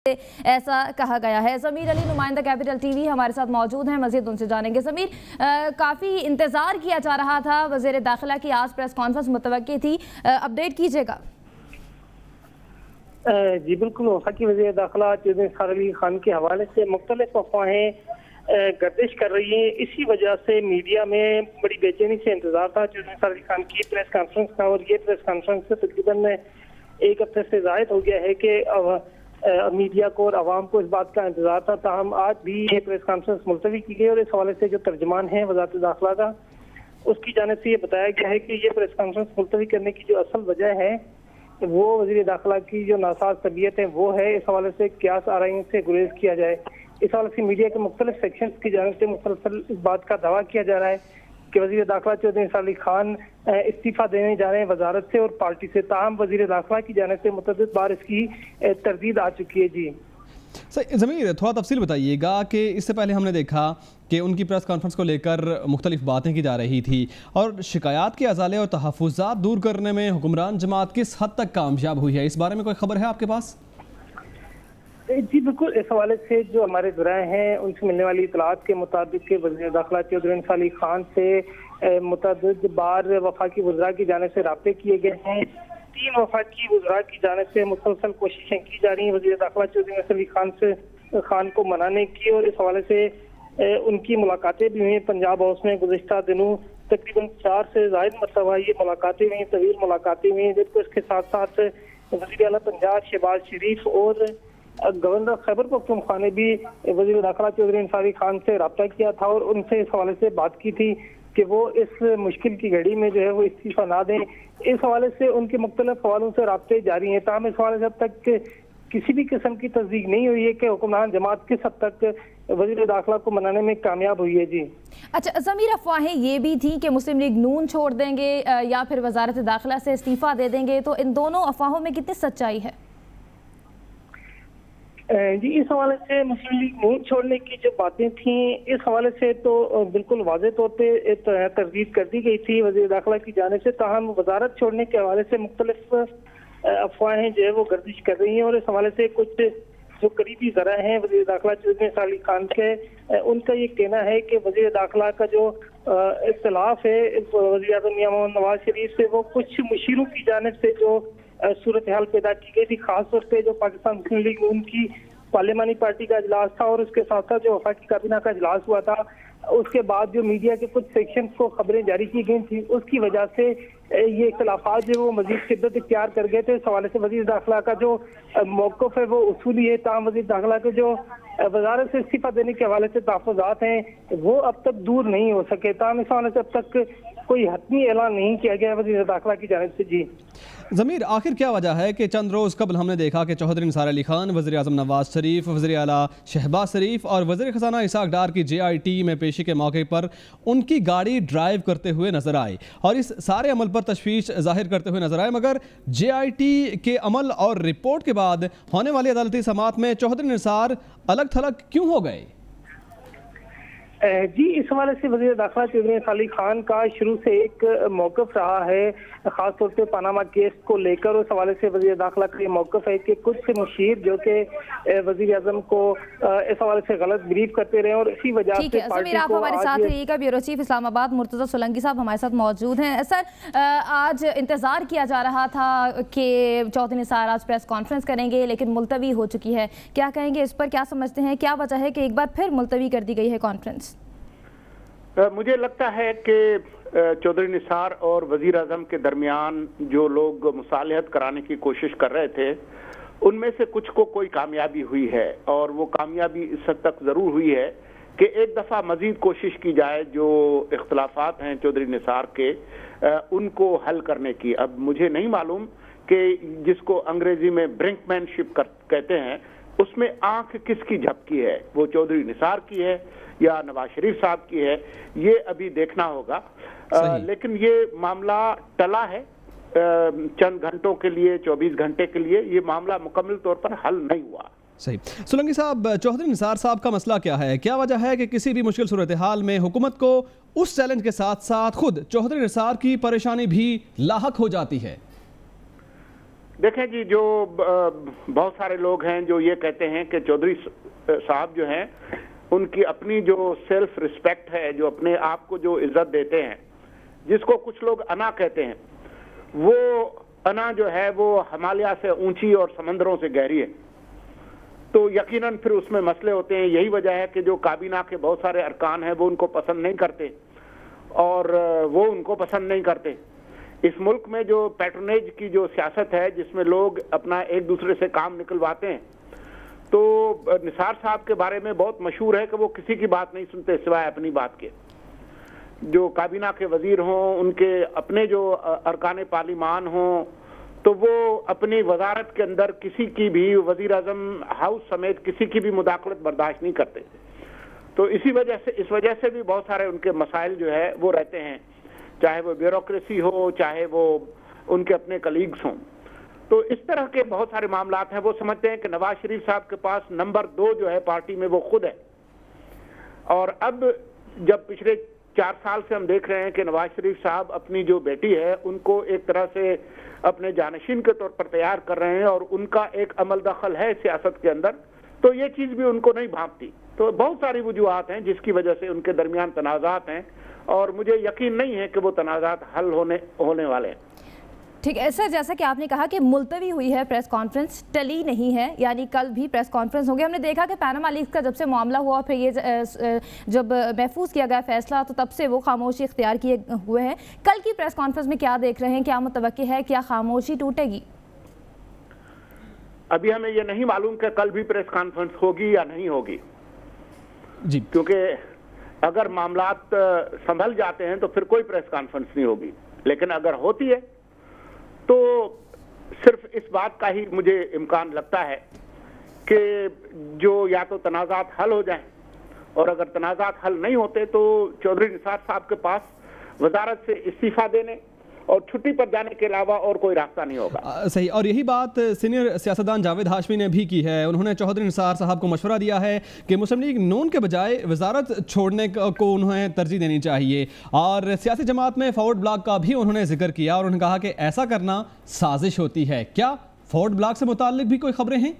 ऐसा कहा गया है। ज़मीर अली नुमाइंदा कैपिटल टीवी हमारे साथ मौजूद हैं, मज़ीद उनसे जानेंगे। ज़मीर, काफ़ी इंतज़ार किया जा रहा था, वज़ीर दाखिला की आज प्रेस कॉन्फ्रेंस मुतवक्की थी, अपडेट कीजिएगा। जी बिल्कुल, वफाकी वज़ीर दाखिला चौधरी निसार अली खान के हवाले से मुख्तलिफ अफवाहें गर्दिश कर रही हैं। इसी वजह से मीडिया में बड़ी बेचैनी से इंतजार था चौधरी निसार अली खान की प्रेस कॉन्फ्रेंस का, और ये प्रेस कॉन्फ्रेंस तकरीबन एक हफ्ते से ज़ायद हो गया है कि मीडिया को और आवाम को इस बात का इंतजार था। ताहम आज भी ये प्रेस कॉन्फ्रेंस मुलतवी की गई और इस हवाले से जो तर्जमान है वज़ारत दाखिला का, उसकी जानिब से ये बताया गया है कि ये प्रेस कॉन्फ्रेंस मुलतवी करने की जो असल वजह है वो वज़ीर दाखिला की जो नासाज तबीयत है वो है। इस हवाले से क्यास आराइन से गुरेज किया जाए, इस हवाले से मीडिया के मुख्तलिफ सेक्शंस की जानिब से मुसलसल इस बात का दावा किया जा रहा है कि वज़ीर दाखिला चौधरी निसार अली खान इस्तीफा देने जा रहे हैं वजारत से और पार्टी से। ताहम वज़ीर दाखिला की जानिब से मुतअद्दिद बार इसकी तरदीद आ चुकी है। जी सही, ज़मीर थोड़ा तफसील बताइएगा कि इससे पहले हमने देखा कि उनकी प्रेस कॉन्फ्रेंस को लेकर मुख्तलिफ बातें की जा रही थी और शिकायत के अज़ाले और तहफ़्फ़ुज़ात दूर करने में हुक्मरान जमात किस हद तक कामयाब हुई है, इस बारे में कोई खबर है आपके पास? जी बिल्कुल, इस हवाले से जो हमारे ज़राए हैं उनसे मिलने वाली इतलात के मुताबिक वज़ीर दाखिला चौधरी निसार अली खान से मुतअद्दिद बार वफाकी वज़रा की जानिब से राब्ते किए गए हैं। 3 वफाकी वज़रा की जानिब से मुसलसल कोशिशें की जा रही हैं वज़ीर दाखिला चौधरी निसार अली खान को मनाने की, और इस हवाले से उनकी मुलाकातें भी हुई पंजाब हाउस में गुज़िश्ता दिनों तकरीबन 4 से ज़ायद मरतबा ये मुलाकातें हुई, तवील मुलाकातें हुई। जबकि इसके साथ साथ वज़ीर आला पंजाब शहबाज शरीफ और गवर्नर खैबर पख्तूनख्वा ने भी वज़ीर दाखिला चौधरी निसार अली खान से रब्ता किया था और उनसे इस हवाले से बात की थी कि वो इस मुश्किल की घड़ी में जो है वो इस्तीफा ना दें। इस हवाले से उनके मुख्तलिफ हवालों से रब्ते जारी हैं। ताहम इस हवाले से अब तक किसी भी किस्म की तस्दीक नहीं हुई है कि हुक्मरान जमात किस हद तक वज़ीर दाखिला को मनाने में कामयाब हुई है। जी अच्छा ज़मीर, अफवाहें ये भी थी कि मुस्लिम लीग नून छोड़ देंगे या फिर वज़ारत दाखिला से इस्तीफा दे देंगे, तो इन दोनों अफवाहों में कितनी सच्चाई है? जी इस हवाले से मुस्लिम लीग नून छोड़ने की जो बातें थी, इस हवाले से तो बिल्कुल वाज़ेह तौर पे तरदीद कर दी गई थी वज़ीर दाखिला की जानिब से। ताहम वज़ारत छोड़ने के हवाले से मुख्तलिफ अफवाहें जो है वो गर्दिश कर रही हैं, और इस हवाले से कुछ जो करीबी ज़रा हैं वज़ीर दाखिला चौधरी निसार अली खान के, उनका ये कहना है कि वज़ीर दाखिला का जो इख्तिलाफ है वज़ीर आज़म मियां मोहम्मद नवाज शरीफ से, वो कुछ मुशीरों की जानिब से जो सूरत हाल पैदा की गई थी, खासतौर पे जो पाकिस्तान मुस्लिम लीग उनकी पार्लिमानी पार्टी का इजलास था और उसके साथ साथ जो वफाकी काबीना का इजलास हुआ था, उसके बाद जो मीडिया के कुछ सेक्शन को खबरें जारी की गई थी, उसकी वजह से ये इख्तिलाफात जो वो मजीद शिद्दत इख्तियार कर गए थे। इस हवाले से वज़ीर दाखिला का जो मौक़िफ़ है वो उसूली है। ताहम वज़ीर दाखिला के जो वज़ारत से इस्तीफा देने के हवाले से तहफ़्फ़ुज़ात हैं वो अब तक दूर नहीं हो सके। ताहम इस हवाले से अब तक कोई हतमी ऐलान नहीं किया गया वज़ीर दाखिला की जानिब से। जी ज़मीर, आखिर क्या वजह है कि चंद रोज़ कबल हमने देखा कि चौधरी निसार अली खान, वज़ीर आज़म नवाज शरीफ, वज़ीर आला शहबाज शरीफ और वज़ीर ख़ज़ाना इसाक डार की JIT में पेशी के मौके पर उनकी गाड़ी ड्राइव करते हुए नजर आए और इस सारे अमल पर तशवीश जाहिर करते हुए नजर आए, मगर JIT के अमल और रिपोर्ट के बाद होने वाली अदालती समाअत में चौधरी निसार अलग थलग क्यों हो गए? जी इस हवाले से वज़ीर दाखिला चौधरी निसार अली खान का शुरू से एक मौक़िफ़ रहा है, ख़ासतौर पे पनामा केस को लेकर। उस हवाले से वज़ीर दाखिला का ये मौक़िफ़ है कि कुछ मुशीर जो कि वज़ीर आज़म को इस हवाले से गलत ब्रीफ करते रहे और इसी वजह से ज़मीर आप हमारे साथ रहिएगा। ब्यूरो चीफ इस्लामाबाद मुर्तज़ा सोलंकी साहब हमारे साथ मौजूद हैं। सर, आज इंतज़ार किया जा रहा था कि चौधरी निसार आज प्रेस कॉन्फ्रेंस करेंगे, लेकिन मुलतवी हो चुकी है, क्या कहेंगे इस पर? क्या समझते हैं, क्या वजह है कि एक बार फिर मुलतवी कर दी गई है कॉन्फ्रेंस? मुझे लगता है कि चौधरी निसार और वज़ीर आज़म के दरमियान जो लोग मुसालहत कराने की कोशिश कर रहे थे, उनमें से कुछ को कोई कामयाबी हुई है, और वो कामयाबी इस हद तक ज़रूर हुई है कि एक दफ़ा मज़ीद कोशिश की जाए जो इख्तिलाफ़ात हैं चौधरी निसार के, उनको हल करने की। अब मुझे नहीं मालूम कि जिसको अंग्रेज़ी में ब्रिंकमैनशिप कहते हैं, उसमें आंख किसकी झपकी है, वो चौधरी निसार की है या नवाज शरीफ साहब की है, ये अभी देखना होगा। लेकिन ये मामला टला है चंद घंटों के लिए, 24 घंटे के लिए। ये मामला मुकम्मल तौर पर हल नहीं हुआ। सही। सोलंकी साहब, चौधरी निसार साहब का मसला क्या है? क्या वजह है कि किसी भी मुश्किल सूरत हाल में हुकूमत को उस चैलेंज के साथ साथ खुद चौधरी निसार की परेशानी भी लाहक हो जाती है? دیکھیں جی، جو بہت سارے لوگ ہیں جو یہ کہتے ہیں کہ چودھری صاحب جو ہیں ان کی اپنی جو سیلف ریسپیکٹ ہے، جو اپنے آپ کو جو عزت دیتے ہیں، جس کو کچھ لوگ انا کہتے ہیں، وہ انا جو ہے وہ ہمالیہ سے اونچی اور سمندروں سے گہری ہے، تو یقیناً پھر اس میں مسئلے ہوتے ہیں۔ یہی وجہ ہے کہ جو کابینہ کے بہت سارے ارکان ہیں وہ ان کو پسند نہیں کرتے اور وہ ان کو پسند نہیں کرتے۔ اس ملک میں جو پیٹرونیج کی جو سیاست ہے، جس میں لوگ اپنا ایک دوسرے سے کام نکلواتے ہیں، تو نثار صاحب کے بارے میں بہت مشہور ہے کہ وہ کسی کی بات نہیں سنتے سوائے اپنی بات کے۔ جو کابینہ کے وزیر ہوں، ان کے اپنے جو ارکان پارلیمان ہوں، تو وہ اپنی وزارت کے اندر کسی کی بھی، وزیر اعظم ہاؤس سمیت کسی کی بھی مداخلت برداشت نہیں کرتے۔ تو اس وجہ سے بھی بہت سارے ان کے مسائل جو ہے وہ رہتے ہیں، چاہے وہ بیوروکریسی ہو، چاہے وہ ان کے اپنے کلیگز ہوں۔ تو اس طرح کے بہت سارے معاملات ہیں۔ وہ سمجھتے ہیں کہ نواز شریف صاحب کے پاس نمبر 2 جو ہے پارٹی میں وہ خود ہے، اور اب جب پچھلے 4 سال سے ہم دیکھ رہے ہیں کہ نواز شریف صاحب اپنی جو بیٹی ہے ان کو ایک طرح سے اپنے جانشین کے طور پر تیار کر رہے ہیں، اور ان کا ایک عمل دخل ہے سیاست کے اندر، تو یہ چیز بھی ان کو نہیں بھانپتی۔ تو بہت ساری وجوہات ہیں جس کی وجہ سے ان کے درمیان تنازعات ہیں، اور مجھے یقین نہیں ہے کہ وہ تنازعات حل ہونے والے ہیں۔ ٹھیک ہے سر، جیسا کہ آپ نے کہا کہ ملتوی ہوئی ہے پریس کانفرنس، ٹلی نہیں ہے، یعنی کل بھی پریس کانفرنس ہوگی۔ ہم نے دیکھا کہ پیناما لیکس کا جب سے معاملہ ہوا، پھر یہ جب محفوظ کیا گیا فیصلہ، تو تب سے وہ خاموشی اختیار کیے ہوئے ہیں۔ کل کی پریس کانفرنس میں کیا دیکھ رہے ہیں، کیا متوقع ہے، کیا خاموشی ٹوٹے گی؟ ابھی ہمیں یہ نہیں معلوم کہ کل بھی پریس کانفرنس ہوگی یا نہیں ہوگی جی، کیونکہ اگر معاملات سنبھل جاتے ہیں تو پھر کوئی پریس کانفرنس نہیں ہوگی، لیکن اگر ہوتی ہے تو صرف اس بات کا ہی مجھے امکان لگتا ہے کہ جو یا تو تنازعات حل ہو جائیں، اور اگر تنازعات حل نہیں ہوتے تو چودھری نثار صاحب کے پاس وزارت سے استعفیٰ دینے اور چھٹی پر جانے کے علاوہ اور کوئی راستہ نہیں ہوگا۔ صحیح، اور یہی بات سینئر سیاستدان جاوید ہاشمی نے بھی کی ہے۔ انہوں نے چودھری نثار صاحب کو مشورہ دیا ہے کہ مسلم لیگ نون کے بجائے وزارت چھوڑنے کو انہیں ترجیح دینی چاہیے، اور سیاسی جماعت میں فارورڈ بلاک کا بھی انہوں نے ذکر کیا، اور انہوں نے کہا کہ ایسا کرنا سازش ہوتی ہے۔ کیا فارورڈ بلاک سے متعلق بھی کوئی خبریں ہیں؟